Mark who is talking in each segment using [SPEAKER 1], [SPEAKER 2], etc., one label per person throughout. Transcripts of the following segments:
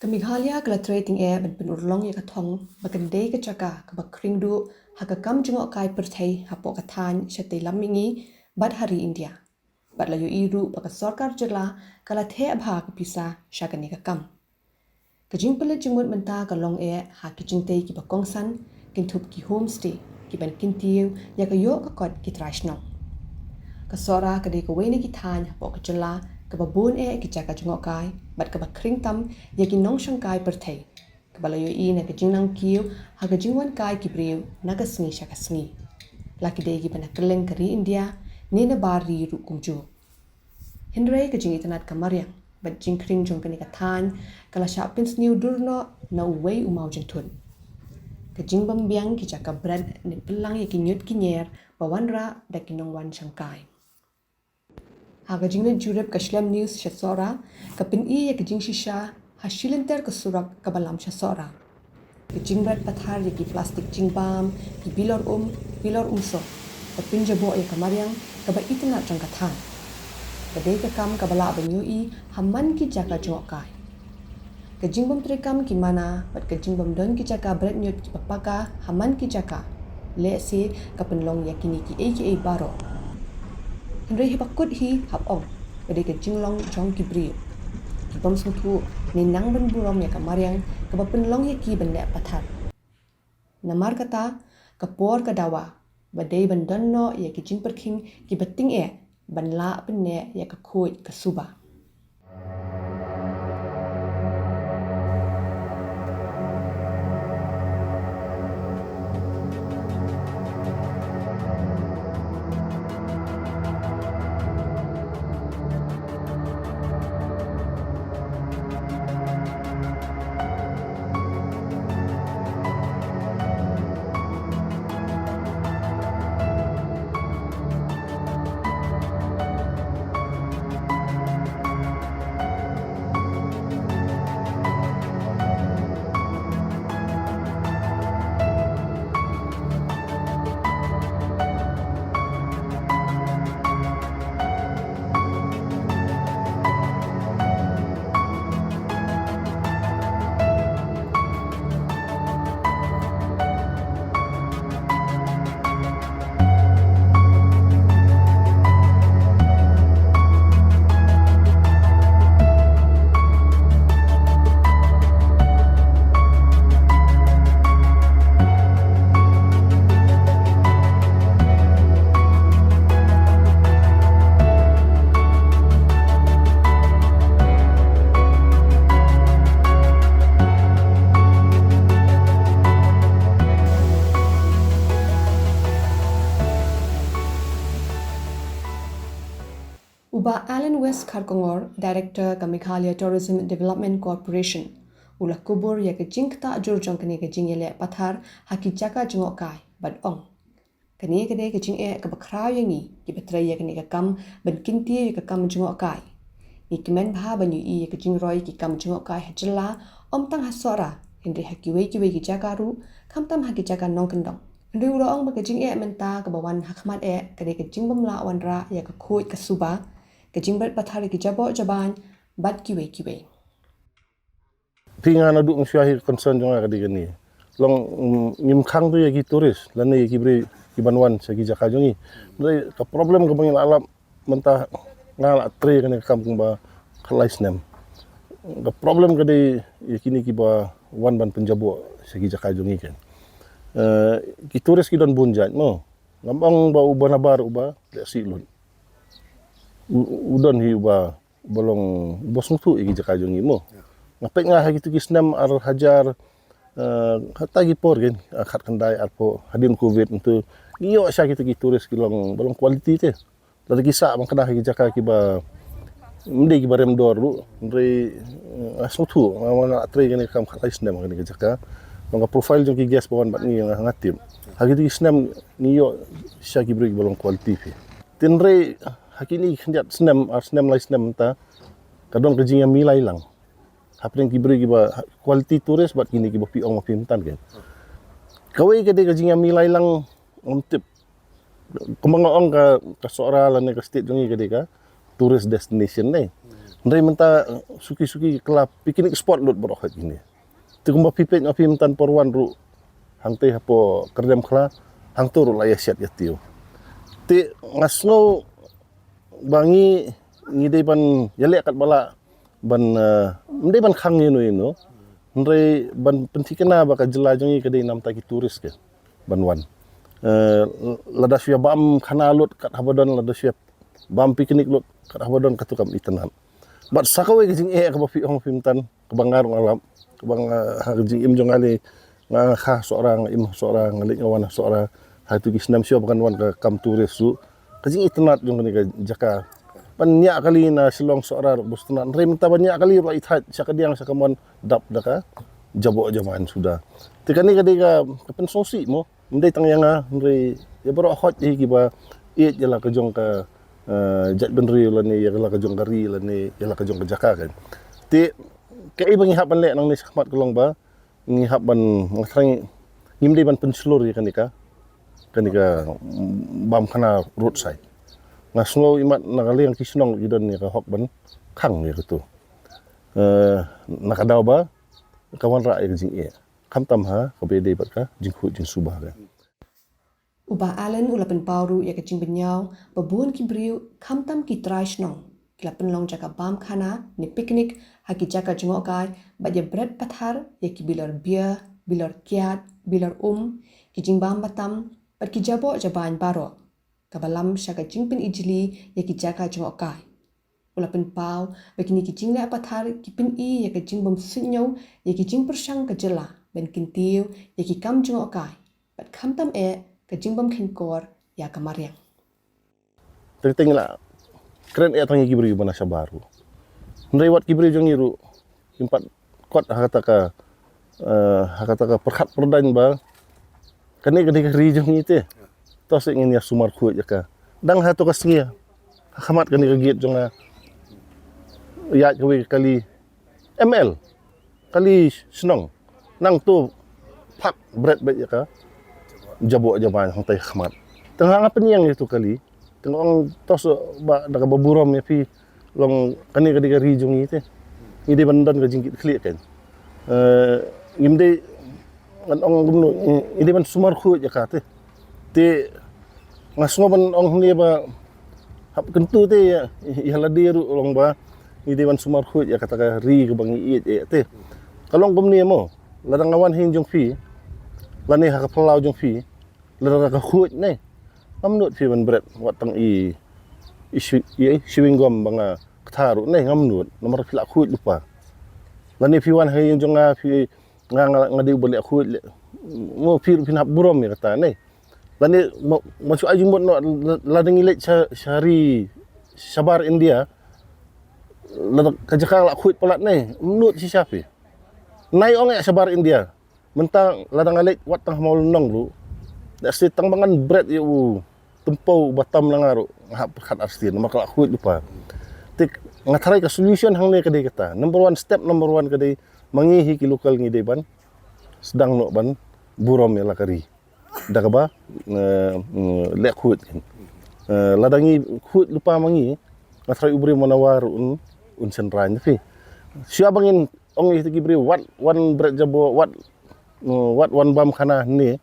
[SPEAKER 1] Kamighalya kalatrating ban penurlong ya kathong bagandai ka chaka ka bakringdu hakakam jungok kai perthai hapo kathan shatai lamingi bad hari India. Bad layu iru baka sorkar jela kala the abha ka pisa shagani ka kam. Kajing pelet jengmut menta ka long ha kijingtei ki bakongsan kintup ki homestay ki ban kintiu ya ka yo ka kot ki trashnong. Kasora kadai ka wene ki than hapo ka jela ka babun ki jaka jungok kai bat ka bakring tam ya ki nong shang kai perthai ka balayo na ka jingnang kiu ha ka jingwan kai ki briu naga sngi shaka sngi laki dei ki bana keleng kari India ni na bari ru kumju Henry ka jingi tanat ka maryang bat jingkring jong kani ka than kala sha pins new durno na uwei umau jentun ka jingbam biang ki jaka bread ni pelang ya ki nyut ki nyer bawanra da ki nong wan shang kai Haga jingna jurep ka shlam news shasora ka pin ya ka jing shisha ha shilenter ka surak ka balam shasora ka jingrat pathar ya ki plastik jingbam ki bilor umso ka pin jabo ya ka maryang ka ba itna jang ka than ka dei ka kam ka bala banyu hamman ki jaka jok kai ka jingbam trekam ki mana bat ka jingbam don ki jaka bread nyut ki papaka hamman ki jaka le se ka penlong ya kini ki aka baro Henry hibakut hi hap ong pada ke jinglong jong ki bri ki bom sungtu ni nang ben burom ya kamaryang ka penlong ya ki bende pathar namar kata ka por ka dawa badai ban donno ya ki jing perking ki beting ban la penne ya ka khoi ka suba Uba Alan West Kharkongor, Director ka Meghalaya Tourism Development Corporation, ula kubur ya ke jingta ajur jong kani ke jingele pathar haki jaka jungok kai bad ong. Kani ke de ke jing ka bakrao yangi ki betray ya kani ka kam ban kinti ya ka kam jungok kai. Ni kemen bha banyu ya ke jing roy ki kam jungok kai hajela om tang hasora hindi haki wei ki jaka ru kam tam haki jaka nong kendong. Ndi ura ong ba ke jing menta ka bawan hakmat ka de ke jing bamla wanra ya ka khoi ka suba Kajingbat pathari ki jabo jaban bad kiwe.
[SPEAKER 2] Tinga na du msyahir concern jong ka digani. Long ngim khang tu ya ki turis lan ya ki bre ki banwan sa ki jaka jongi. Dai ka problem ka bangil alam mentah ngal tre kan kampung ba khalais nem. Ka problem ka dai ya kini ki ba wan ban penjabo sa ki jaka jongi kan. Ki turis ki don bunjat mo. Ngambang ba uba nabar uba le silun. Udon hi uba bolong bosung tu igi jaka jongi mo ngapek nga hagi tu kisnam ar hajar hatta gi por gen khat kandai arpo hadin covid untuk iyo sya gitu ki turis kilong bolong quality te lagi kisa bang kada hagi jaka ki ba mende ki barem dor lu ndre asotu ngana atre gen kam khat isnam gen jaka bang profile jong ki gas bawan bat ni ngatim hagi tu kisnam niyo sya ki bri bolong quality fe tinre hakini khenjat snam lai snam ta kadon kejing yang milai lang hapring ki beri ki ba quality tourist bat kini ki ba piong pintan kan kawai ke de kejing yang milai lang tip kemangong ka sora lan ka state jongi ke de ka tourist destination nei Ndai menta suki-suki kelap piknik spot lut berokhat gini. Tu kumba pipet ngapi mentan porwan ru hang teh apo kerdam kala hang tu ru layah siat ya tiu. Ti ngasno bangi ngide ban yale kat bala ban ndai ban khang ino ndai ban pentikena baka jelajangi kedai nam taki turis ke ban wan. Lada sia bam khana lut kat habadon lada sia bam piknik lut kat habadon katukam itanan. Bat sakawe jing ka bapi ong pimtan kebangar malam kebang jing im jong ali nga kha seorang im seorang ngalik ngawan seorang hatu kisnam sio bukan wan ka kam turis su kajing itenat jong ni ka jaka banyak kali na silong seorang bustenat rem ta banyak kali ro ithat sakadiang sakamon dap daka jabo jaman sudah tikani kadika kapen sosi mo ndai tangyanga ndai ya bro hot hi ba iet jala ka jong ka jat benri lani ya la ka jong kari lani ya la ka jong ka jaka kan ti kai bangi hap ban le nang ni sakmat kolong ba ngi hap ban ngasang ngimde ban penslur ya kanika bam kana roadside ngasngo imat nakali yang kisnong idon ni ka hok ban khang ni gitu nakadaw ba kawan ra ya jing e kam tam ha ka bede bat ka jing khu jing subah ka
[SPEAKER 1] Ubah Allen ulapan pauru ya kecing benyau, babun kibriu kamtam ki traishnong. Kilapan long jaka bam khana, ni piknik, haki jaka jengokai, baja bread pathar, ya ki bilar bia, bilar kiat, bilar kijing bam batam, bat ki jabo jaban baro. Kabalam syaka jingpin ijli, ya ki jaka jengokai. Ulapan pau, bakini kijing le pathar, kipin ya kejing bam sunyau, ya kijing persyang kejela, ben kintiu, ya ki kam jengokai. Bat kamtam kajing bam khinkor ya kamariang.
[SPEAKER 2] Terting la keren tangi gibri bana sabaru. Ndai wat gibri jong iru impat kot hakataka perkhat perdan ba. Kani ri jong ite. Tos ingin ya sumar khu jaka. Dang hatu kasngia. Khamat kani git jonga. Ya kawi kali ml. Kali senong. Nang tu pak bread bet jaka. Jabo jaman hang tai khmat tengah apa ni yang itu kali tengah orang tos ba daga baburom ya pi long kani kadi ri jung ite ide bandan ka jingkit khli kan ngimde ngan ong gumno ide ban sumar khu ja ka te ngasngo ban ong ni ba hap kentu te ya haladi ru long ba ide ban sumar khu ja kata ka ri ka bangi te kalong gumni mo ladang ngawan hin jung pi lani hak pelau jong fi lara ka khut ne amnut fi ban bread watang chewing gum banga tharu ne ngamnut nomor fila khut lupa lani fi wan hay jong nga fi ngadi boleh khut mo fi hap burom ya kata ne lani masuk ajung bot no ladang ilet syari sabar India lada kajaka la khut pelat ne amnut si syafi nai ong sabar India mentang ladang alik wat tang mau nong lu dak si tang bangan bread yu tempau batam langaru ngap khat arsti nomor kala khuit lupa tik ngatrai ka solution hang ne kadai kata number 1 kadai mangihi ki lokal ngi ban sedang no ban burom ya lakari dak ba lek khuit ladangi khuit lupa mangi ngatrai ubri manawar un senran fi sia bangin ong itu gibri wat one bread jabo wat wan bam khana ni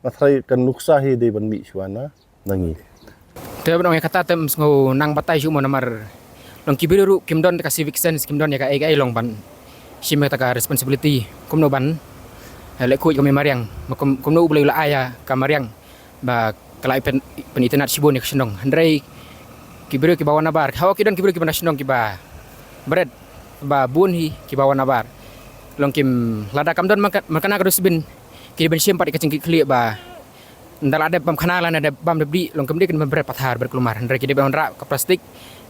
[SPEAKER 2] mathrai kan nuksahi de ban mi suana nangi
[SPEAKER 3] te bang kata tem ngo nang batai su mo namar long kibiru kimdon ka civic sense kimdon ya ka ai long ban sim ka responsibility kumno ban le ku kami mariang kumno boleh la aya ka mariang ba kalai pen internet sibon ya senong handrai kibiru ki bawa nabar hawa kidon kibiru ki banasnong ki ba bread ba bunhi ki bawa nabar long kim lada kamdon makana ka dusbin ki ben sim pat ka cingki kli ba ndal ada bam kanalan ada bam debdi long kemdi kan ber pathar berkelumar ndre ki de ban ra ka plastik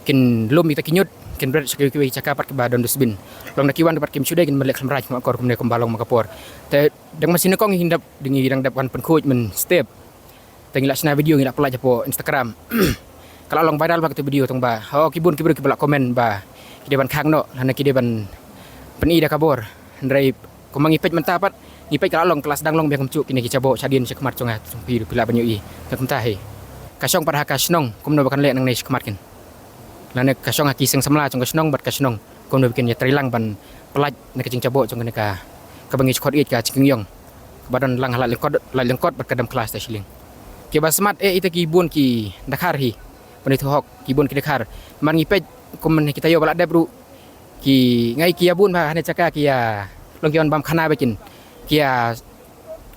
[SPEAKER 3] kin lum kita kinyut kin ber sakki ki cakapat ke badon dusbin long nakiwan dapat kim sude kin melek khamraj makor kumne kumbalong makapor te dang masine kong hindap dingi dang dap kan penkuj men step tengilak sina video ngilak pelaj po Instagram kalau long viral ba video tong ba ho kibun kibru ki balak komen ba ki de ban khang no hana ki de ban peni da kabor ndrai ko mangipet mentapat ngipet kalau long kelas dang long biang kemcuk kini kicabo cadin sekmat conga pi pila banyu i kamta he kasong pada kasnong kumno bakan lek nang nei sekmat kin Lane kasong aki sing samla jong kasnong bat kasnong kom do bikin ya trilang ban pelaj ne kecing cabok jong ne ka bangi skot it ka ciking yong badan lang halal lengkot bat kadam kelas ta shilling ki basmat ita ki bun ki Dakar hi penit hok ki bun ki Dakar man ngi pej kom ne kita yo balak de bru ki ngai ki bun ba hane caka ki ya long ki on bam khana bekin ki ya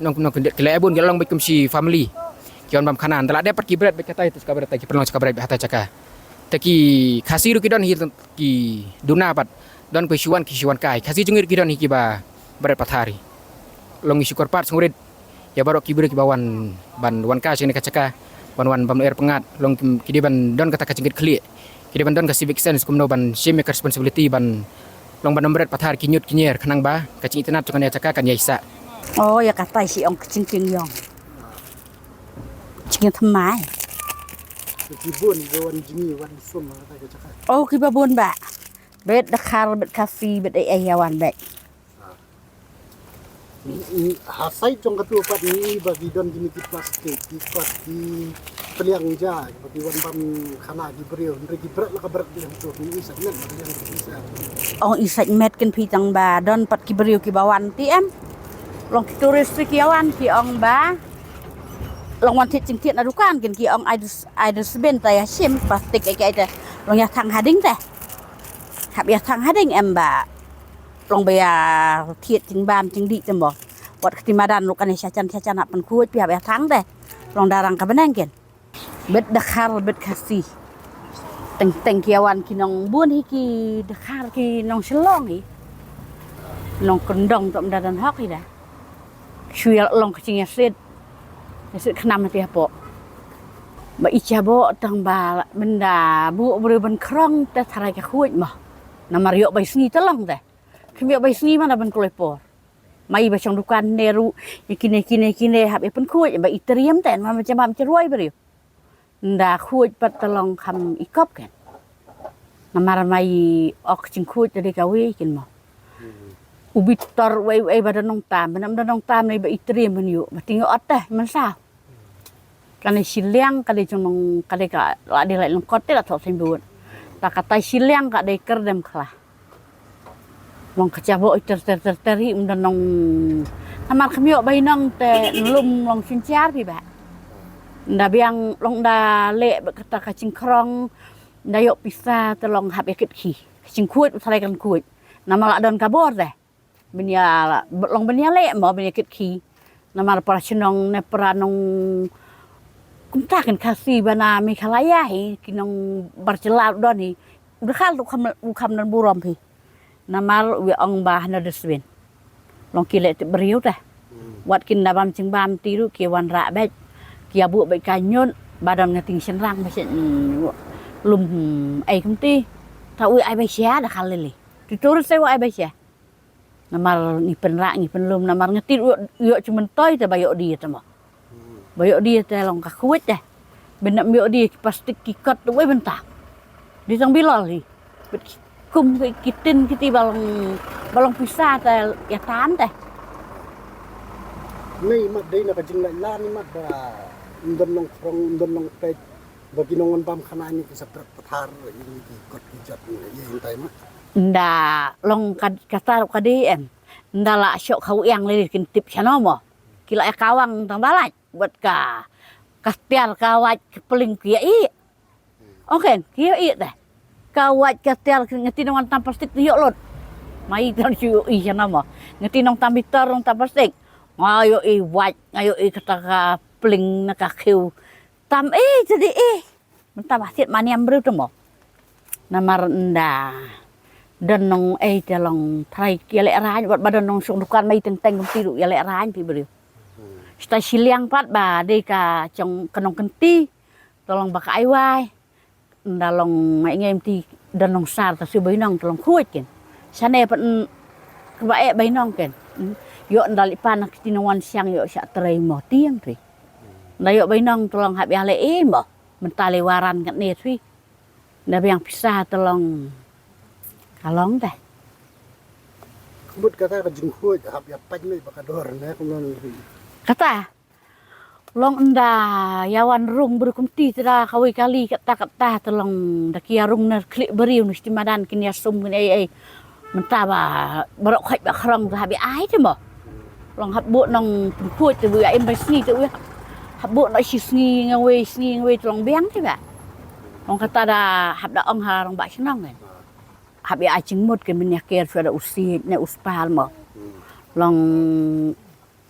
[SPEAKER 3] nong ke le bun ki long bekum si family ki on bam khana ndala de pat ki bret be kata itu ka bret ki perlong ka bret hata caka taki khasi ru ki don hi ki duna pat don ko shuan ki shuan kai khasi jungir ki don hi ki ba bret pathari long isu korpat sungrid ya barok ki ki bawan ban wan ka sing kacaka wan bam air pengat long ki di ban don kata kacingit kli ki di ban don ka civic sense kumno ban shame responsibility ban long ban bret pathar ki nyut ki nyer khanang ba kacing internet kan ya caka kan ya isa
[SPEAKER 4] oh ya kata si ong kecing yong cing thamai
[SPEAKER 5] Kibun wan jini wan sum ta ka caka.
[SPEAKER 4] oh kibabun ba bet Dakar bet kafi bet ai yawan bet
[SPEAKER 5] Hasai jong katu pat ni bagi don jini ki plastik ki pat ki peliang ja bagi wan bam khana ki brio ndre ki berat la ka berat dia tu ni isa net bagi yang bisa.
[SPEAKER 4] ong isat met ken pitang ba don pat kiberiu kibawan ti em long ki turis ki yawan ki ong ba long wan tit cing tiet na dukan ken ki ong ai seben ta ya sim plastik ai ta long ya thang hading ta hab ya thang hading em ba long ba ya tiet cing bam cing di cem bo wat ketimadan lu kan sacan nak pen kuat pi hab ya thang ta long darang ka beneng ken bet Dakar bet kasi teng ki awan ki nong buon hi ki Dakar ki nong selong hi nong kendong tok dadan hok hi dah syul long kecing ya set kenam ti apo ba icabo tang ba benda bu bre ben krong ta tharai ka khuj ma namar yo bai sni telong ta kemi bai sni mana ben kolepor mai ba chong dukan neru kine hab e pen khuj ba itriam ta ma macam ceruai bre nda khuj pat telong kham ikop kan namar mai ok cing khuj dari kawi kin mo ubit tor wei badan nong tam benam nong tam nei ba itriam men yu ba tingo ot teh man sao kan siliang kan jong kan ka la de lai lengkot te la thok sembun ta kata siliang ka de kerdem khla wong kecabo ter hi um nong namar khmio bai nong te lum long sincar pi ba nda biang long da le kata kacing krong nda yo pisa telong hab ekit ki kacing kuat salai kan kuat nama la don kabor deh benya long benya le mo benya ekit ki nama para chenong ne pranong kunta kan kasi bana mi khalaya hi kinong barcelab don hi udah khal ukam dan buram pi nama wi ong bah na deswin long kile te beriu dah wat kin dabam cing bam tiru ki wan ra bet kia bu bai kanyon badan ngating senrang besen lum ai kumti ta ui ai bai sia da khalili diturut saya ai bai sia namar ni penra ni penlum namar ngetit yo cuman toy ta bayo dia ta mo bayo dia ta long ka kuat dah benak bayo dia plastik kikot tu bai bentak di tang bilol hi kum kitin kiti balong pisah ta ya tan ta
[SPEAKER 5] Nei mat dei na ka jing lai la ni mat ba ndon nong krong ndon nong pej bagi nong wan bam khana ni ki saprat pathar ini ki kot ki jat ye hintai ma
[SPEAKER 4] nda long kata kadien nda la syok khau yang le kin tip chano mo kila kawang tang balaj buat ka kastial kawat kepeling kia i oke kia i teh kawat kastial ngeti nong tam plastik yo lot mai tan syuk i chano mo ngeti nong tam bitar nong tam plastik ayo i wat ayo i kata ka peling na ka khiu tam jadi mentah basit maniam bru tu mo namar nda dan nong telong trai kia lek raj buat badan nong sung dukan mai teng tiru ya lek raj pi beriu sta siliang pat ba de ka chong kanong kenti tolong baka ai wai ndalong mai ngem ti dan nong sar ta su bai nong tolong khuit ken sane pat ba bai nong ken yo ndali pan tinawan siang yo sak trai mo tiang tri nda yo bai nong tolong hab ya le mo mentale waran kat ne tri nda yang pisah tolong kalong dah.
[SPEAKER 5] Kebut kata ka jing khuj hab ya paj nei bakador ne kumnon ri
[SPEAKER 4] Kata, long enda yawan rung berkumti tera kawi kali kata telong dakia rung ner klik beriu nis timadan kin ya sum kin ai mentaba barok khait ba khrong habi ai te mo long hab bu nong kuit te bu em ba sni te hab bu no sni ngawe telong beng te ba long kata da hab da ong ha rong ba chnong ngen habi ai chingmut ke min yaker suara usi ne uspal mo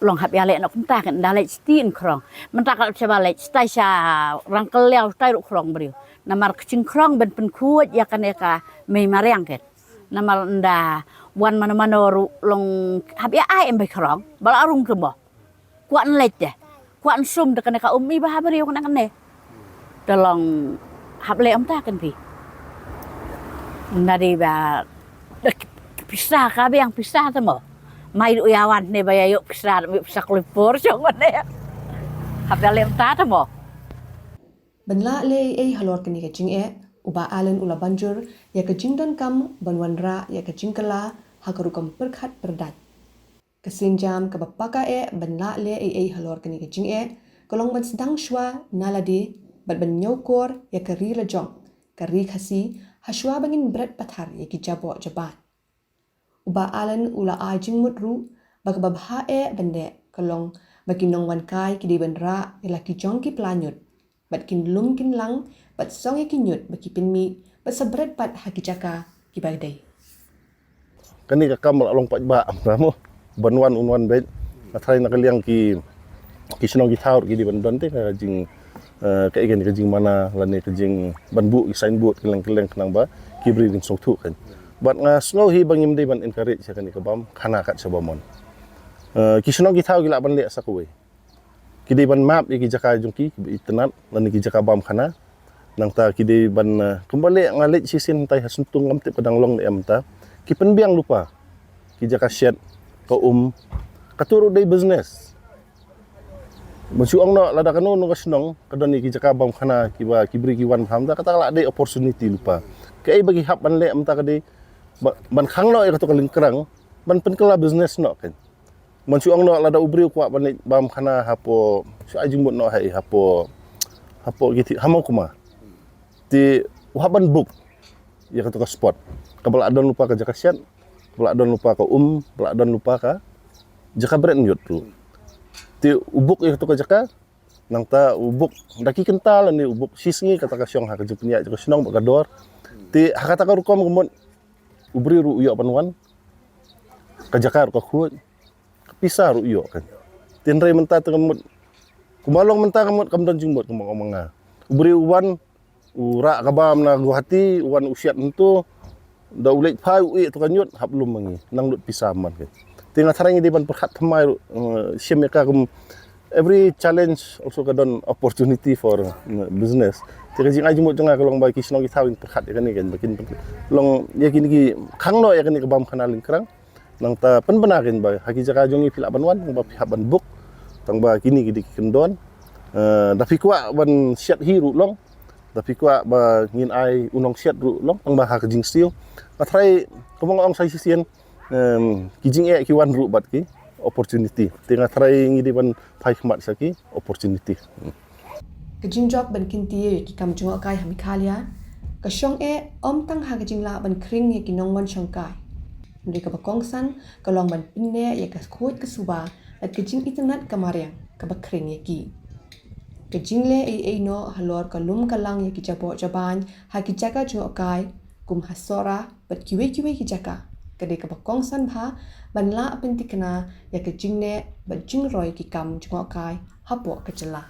[SPEAKER 4] long hab ya le nak kumta kan dalek stin krong mentak kalau coba lek stai sha rangkel leo stai ru krong beriu namar kecing krong ben pen kuat ya kan eka me mariang ket namar nda wan mana ru long hab ya ai em be krong bal arung ke bo kuat lek deh kuat sum de kan eka umi bah beriu kan ne tolong hab le ta kan pi nari ba pisah ka yang pisah tu mo mai du yawan ne baya yuk pisah kelipur jangan ne hab lem ta ta mo
[SPEAKER 1] Banla le ay halor kani ka jing uba alen ula banjur ya ka jing dan kam banwanra ya ka jing kala hakarukam perkhat perdat kesinjam ka bapaka banla le ay halor kani ka jing kolong ban sedang shwa nalade bat ban nyokor ya ka ri la jong ka ri khasi hashwa bangin berat pathar ya ki jabo jabat uba alen ula ajing mutru bak babha bende kolong bakinong wan kai ki di banra ila ki jong ki planyut bat kin lum kin lang bat song ki nyut baki pinmi bat sabret pat haki jaka ki bagdai
[SPEAKER 2] Kani ka kamal along pat ba mo banwan unwan bet atrai nak liang ki sinong ki thaur ki di bandon te ka jing ka igen ka jing mana lane ka jing banbu ki sign board keleng kenang ba ki bri ding sok thu kan bat nga snow hi bangim de ban encourage ka ni ka bam khana kat sabamon ki sinong ki thaur ki la ban le sakwe ki di ban map ki jaka jung ki itnat lane ki jaka bam khana nang ta ki di ban kembali ngalit sisin tai hasuntung ngam te padang long le am ta ki penbiang lupa ki jaka shed ko katuru day business Mensuang no lada kanu no kasnong kadon ki jaka bam khana ki ba ki bri ki wan pham ta kata la day opportunity lupa kai bagi hap ban le am ta kadi ban khang no ka to kaling kerang ban penkela business no kan mensuang no lada ubri kwa ban bam khana hapo su ajing mut no hai hapo gitu hamo kuma ti waban book ya ka to ka spot kabal adon lupa ka jaka shed kabal adon lupa ka kabal adon lupa ka jaka brand yut tu ti ubuk ya to ka jaka nang ta ubuk daki kental ni ubuk sisngi kata ka syong ha ka jupunya ka senong ba dor ti hakata ka rukom kumon ubri ru yo panwan ka jaka ka khut ka pisar ru yo kan tin re menta temut kumalong menta kamut kamdon jingmut kumanga ubri uwan ura kabam na guhati uwan usiat entu da ulet phai ui to kanyut hablum mangi nang lut pisaman kan tinga tharang di ban perkhat thamai shemeka kum every challenge also kadon opportunity for business tiga jing ajumut janga kalong ba kisno ki thawing perkhat kan ni kan bakin long yakin ki khangno yakin ki bam khanalin krang nang ta penbenakin ba haki jaka jongi pila banwan ba pihak ban buk tang ba kini ki kendon da fikwa ban siat hiru long tapi kuat ba ngin ai unong siat ru long tang ba ha ka jing stiu atrai komong ong sai sisien kijing ki wan ru bat ki opportunity tinga trai ngi di ban phai khmat saki opportunity
[SPEAKER 1] kajing job ban kinti ki kam junga kai hami khalia ka shong om tang ha kajing la ban kring ye ki nong wan shong kai ndi ka ba kongsan ka long ban pinne ye ka khot ka suba at kajing internet kamariang ka ba kring ye ki kajing le ai no halor kalum kalang ye ki jabo jaban ha ki jaka junga kai kum hasora bat kiwe ki jaka kade ka ba kongsan bha ban la apin tikna ya kajing ne ba jing roi ki kam junga kai hapo ka jala